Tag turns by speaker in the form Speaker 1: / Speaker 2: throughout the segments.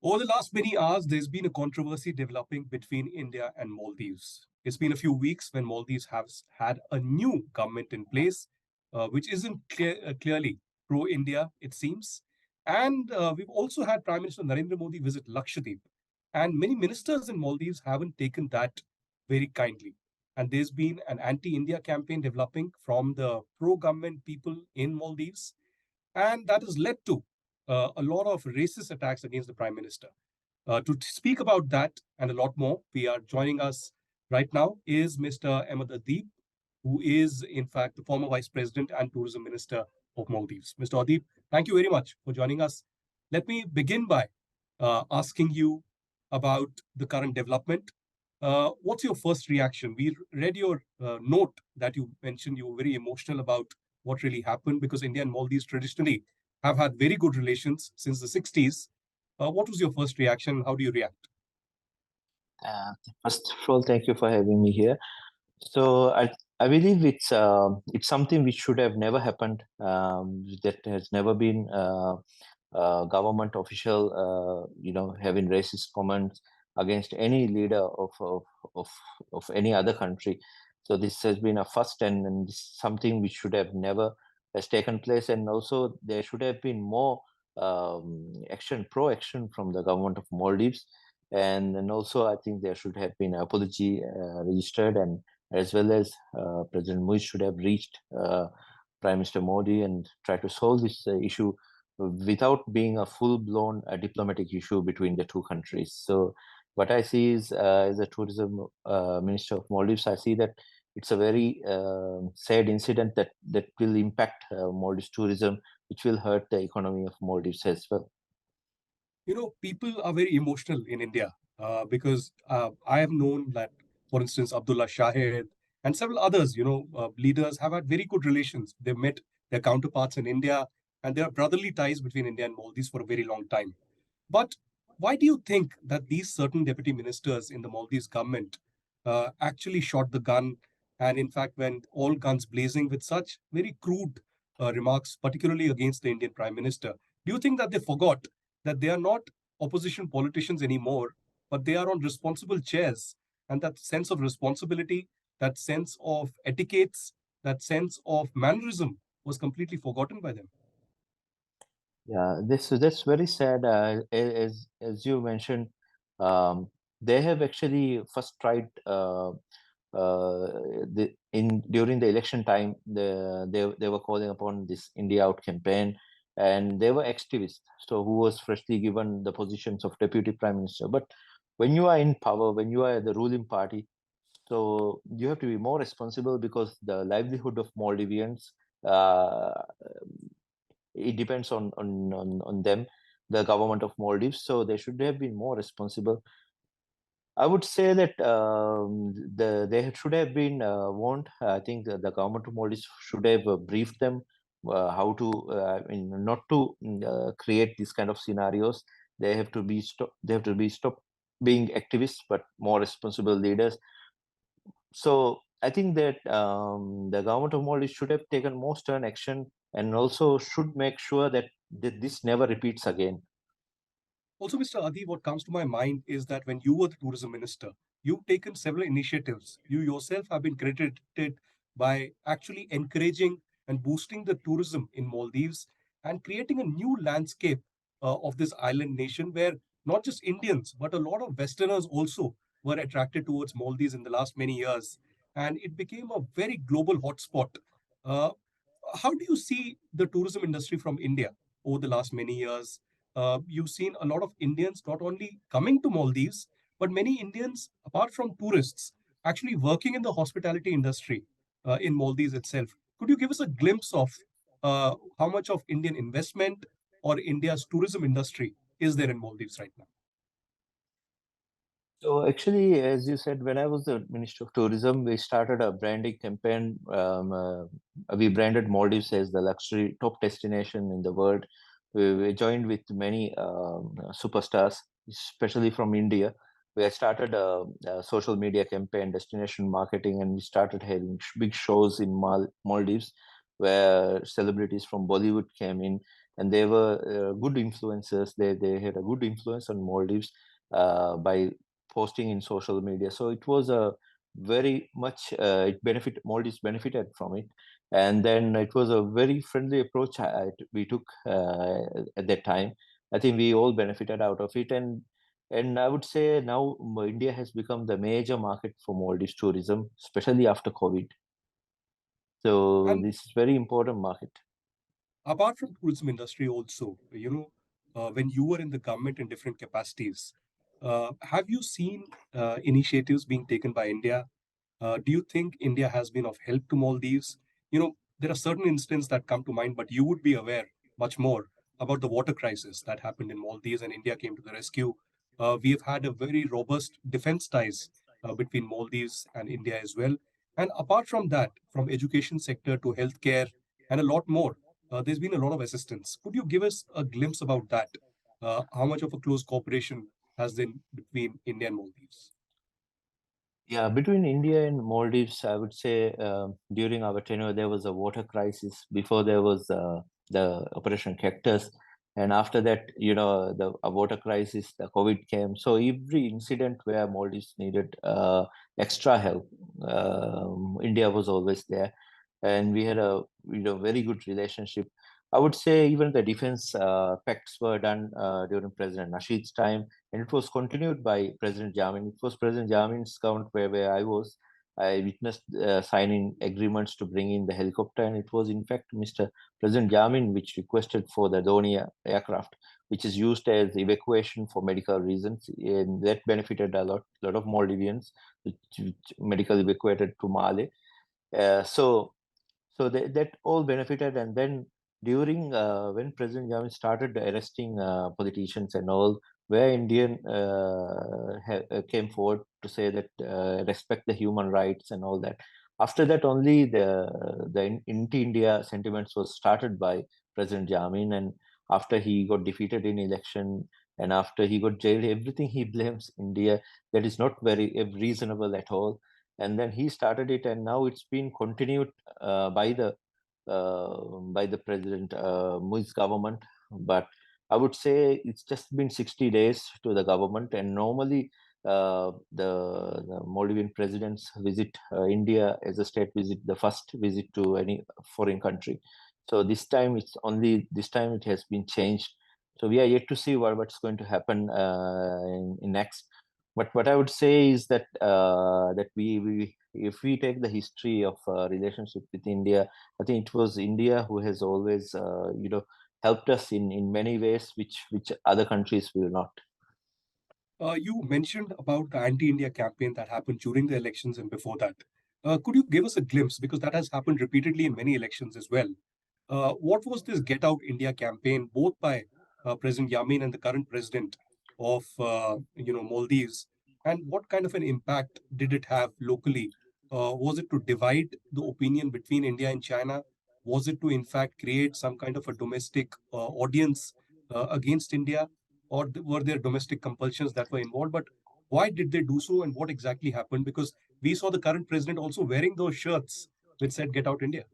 Speaker 1: Over the last many hours, there's been a controversy developing between India and Maldives. It's been a few weeks when Maldives has had a new government in place, which isn't clearly pro-India, it seems. And we've also had Prime Minister Narendra Modi visit Lakshadweep. And many ministers in Maldives haven't taken that very kindly. And there's been an anti-India campaign developing from the pro-government people in Maldives. And that has led to a lot of racist attacks against the Prime Minister. To speak about that and a lot more, we are joining us right now is Mr. Ahmed Adeeb, who is in fact the former Vice President and Tourism Minister of Maldives. Mr. Adeeb, thank you very much for joining us. Let me begin by asking you about the current development. What's your first reaction? We read your note that you mentioned you were very emotional about what really happened because India and Maldives traditionally have had very good relations since the 60s. What was your first reaction? How do you react?
Speaker 2: First of all, thank you for having me here. So I believe it's something which should have never happened. That has never been government official, having racist comments against any leader of any other country. So this has been a first, and this is something which should have never has taken place. And also there should have been more pro-action from the government of Maldives. And also I think there should have been an apology registered, and as well as President Moise should have reached Prime Minister Modi and try to solve this issue without being a full-blown diplomatic issue between the two countries. So what I see is, as a tourism minister of Maldives, I see that it's a very sad incident that will impact Maldives tourism, which will hurt the economy of Maldives as well.
Speaker 1: You know, people are very emotional in India because I have known that, for instance, Abdullah Shahid and several others, leaders have had very good relations. They've met their counterparts in India, and there are brotherly ties between India and Maldives for a very long time. But why do you think that these certain deputy ministers in the Maldives government actually shot the gun and, in fact, went all guns blazing with such very crude remarks, particularly against the Indian Prime Minister? Do you think that they forgot that they are not opposition politicians anymore, but they are on responsible chairs? And that sense of responsibility, that sense of etiquettes, that sense of mannerism was completely forgotten by them.
Speaker 2: Yeah, that's very sad. As you mentioned, they have actually first tried during the election time. They were calling upon this India Out campaign, and they were activists. So who was freshly given the positions of deputy prime minister. But when you are in power, when you are the ruling party, so you have to be more responsible, because the livelihood of Maldivians, uh, it depends on them, the government of Maldives. So they should have been more responsible. I would say that they should have been warned. I think the government of Maldives should have briefed them how to, not to create these kind of scenarios. They have to be stop being activists, but more responsible leaders. So I think that the government of Maldives should have taken more stern action, and also should make sure that this never repeats again.
Speaker 1: Also, Mr. Adi, what comes to my mind is that when you were the tourism minister, you've taken several initiatives. You yourself have been credited by actually encouraging and boosting the tourism in Maldives and creating a new landscape of this island nation where not just Indians, but a lot of Westerners also were attracted towards Maldives in the last many years. And it became a very global hotspot. Uh, how do you see the tourism industry from India over the last many years? You've seen a lot of Indians not only coming to Maldives, but many Indians, apart from tourists, actually working in the hospitality industry in Maldives itself. Could you give us a glimpse of how much of Indian investment or India's tourism industry is there in Maldives right now?
Speaker 2: So actually, as you said, when I was the Minister of Tourism, we started a branding campaign. We branded Maldives as the luxury top destination in the world. We joined with many superstars, especially from India. We started a social media campaign, destination marketing, and we started having big shows in Maldives, where celebrities from Bollywood came in, and they were good influencers. They had a good influence on Maldives by posting in social media. So it was a very much Maldives benefited from it, and then it was a very friendly approach we took at that time. I think we all benefited out of it, and I would say now India has become the major market for Maldives tourism, especially after COVID. So
Speaker 1: And
Speaker 2: this is very important market.
Speaker 1: apart from tourism industry also, when you were in the government in different capacities, have you seen initiatives being taken by India? Do you think India has been of help to Maldives? There are certain incidents that come to mind, but you would be aware much more about the water crisis that happened in Maldives, and India came to the rescue. We have had a very robust defense ties between Maldives and India as well. And apart from that, from education sector to healthcare and a lot more, there's been a lot of assistance. Could you give us a glimpse about that? How much of a close cooperation has been between India and Maldives?
Speaker 2: Yeah, between India and Maldives, I would say during our tenure there was a water crisis. Before there was the Operation Cactus, and after that, the a water crisis, the COVID came. So every incident where Maldives needed extra help, India was always there, and we had a very good relationship. I would say even the defense pacts were done during President Nasheed's time, and it was continued by President Jammeh. It was President Jammeh's government where I was. I witnessed signing agreements to bring in the helicopter, and it was in fact Mr. President Jammeh which requested for the Doni aircraft, which is used as evacuation for medical reasons, and that benefited a lot of Maldivians, which medical evacuated to Male. So that all benefited, and then during when President Jammeh started arresting politicians and all, where Indian came forward to say that respect the human rights and all that. After that, only the anti-India sentiments was started by President Jammeh, and after he got defeated in election and after he got jailed, everything he blames India. That is not very reasonable at all. And then he started it, and now it's been continued by the President Muiz government. But I would say it's just been 60 days to the government, and normally the Maldivian presidents visit India as a state visit, the first visit to any foreign country. So this time it has been changed. So we are yet to see what's going to happen in next. But what I would say is that we if we take the history of relationship with India, I think it was India who has always helped us in many ways, which other countries will not.
Speaker 1: You mentioned about the anti-India campaign that happened during the elections and before that. Could you give us a glimpse, because that has happened repeatedly in many elections as well? What was this Get Out India campaign, both by President Yamin and the current president of Maldives, and what kind of an impact did it have locally? Was it to divide the opinion between India and China? Was it to in fact create some kind of a domestic audience against India, or were there domestic compulsions that were involved? But why did they do so, and what exactly happened? Because we saw the current president also wearing those shirts which said "Get Out India."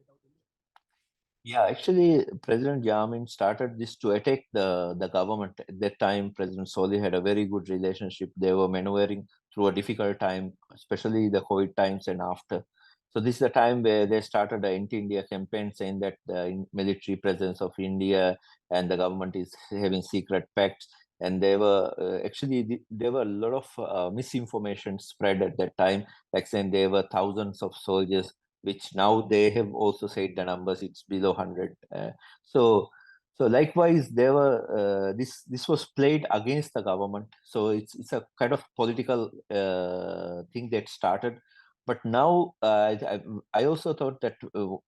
Speaker 2: Yeah, actually, President Yamin started this to attack the government. At that time, President Solih had a very good relationship. They were maneuvering through a difficult time, especially the COVID times and after. So this is the time where they started the anti-India campaign, saying that the military presence of India and the government is having secret pacts. And they were there were a lot of misinformation spread at that time, like saying there were thousands of soldiers, which now they have also said the numbers it's below 100. So likewise there were this was played against the government. So it's a kind of political thing that started. But now I also thought that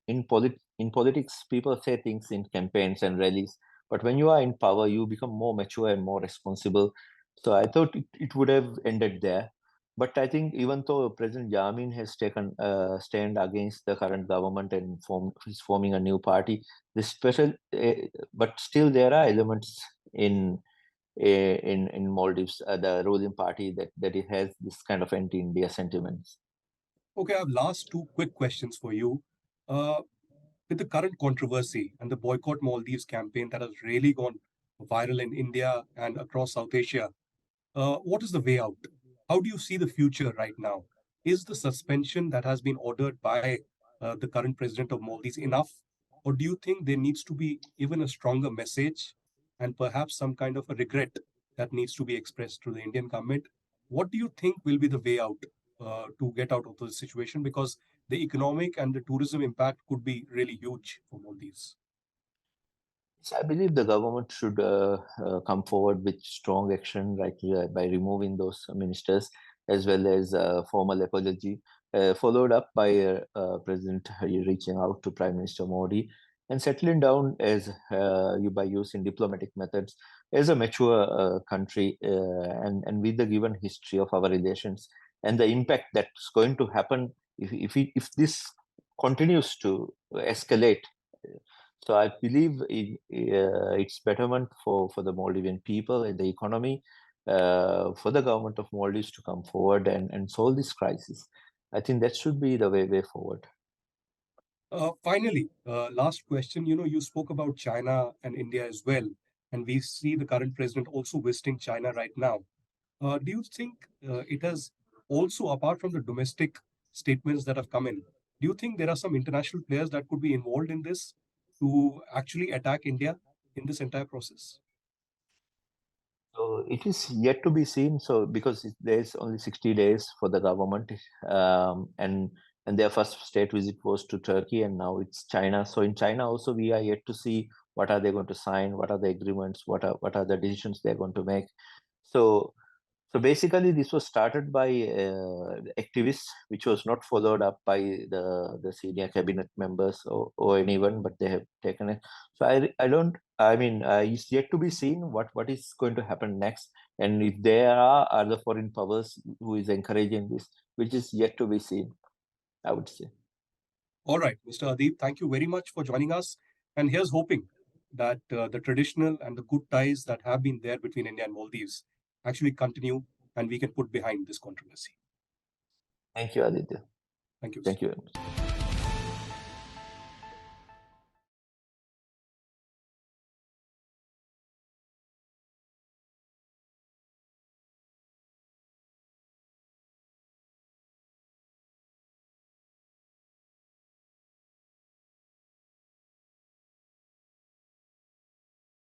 Speaker 2: in politics people say things in campaigns and rallies, but when you are in power you become more mature and more responsible. So I thought it would have ended there. But I think even though President Jammeh has taken a stand against the current government and is forming a new party, this special, but still there are elements in Maldives, the ruling party that it has this kind of anti-India sentiments.
Speaker 1: Okay, I have last two quick questions for you. Uh, with the current controversy and the boycott Maldives campaign that has really gone viral in India and across South Asia, what is the way out? How do you see the future right now? Is the suspension that has been ordered by the current president of Maldives enough? Or do you think there needs to be even a stronger message and perhaps some kind of a regret that needs to be expressed to the Indian government? What do you think will be the way out to get out of the situation? Because the economic and the tourism impact could be really huge for Maldives.
Speaker 2: So I believe the government should come forward with strong action, like by removing those ministers, as well as formal apology, followed up by President reaching out to Prime Minister Modi and settling down as by using diplomatic methods as a mature country, and with the given history of our relations and the impact that's going to happen if this continues to escalate. So I believe it's betterment for the Maldivian people and the economy, for the government of Maldives to come forward and solve this crisis. I think that should be the way forward.
Speaker 1: Finally, last question. You spoke about China and India as well, and we see the current president also visiting China right now. Do you think it has also, apart from the domestic statements that have come in, do you think there are some international players that could be involved in this to actually attack India in this entire process?
Speaker 2: So it is yet to be seen. So because there's only 60 days for the government, and their first state visit was to Turkey, and now it's China. So in China also, we are yet to see what are they going to sign, what are the agreements, what are the decisions they're going to make. So so basically, this was started by activists, which was not followed up by the senior cabinet members or anyone, but they have taken it. So I don't. I mean, it's yet to be seen what is going to happen next, and if there are other foreign powers who is encouraging this, which is yet to be seen, I would say.
Speaker 1: All right, Mr. Adeeb, thank you very much for joining us. And here's hoping that the traditional and the good ties that have been there between India and Maldives actually continue and we can put behind this controversy.
Speaker 2: Thank you, Aditya.
Speaker 1: Thank you.
Speaker 2: Thank you very much.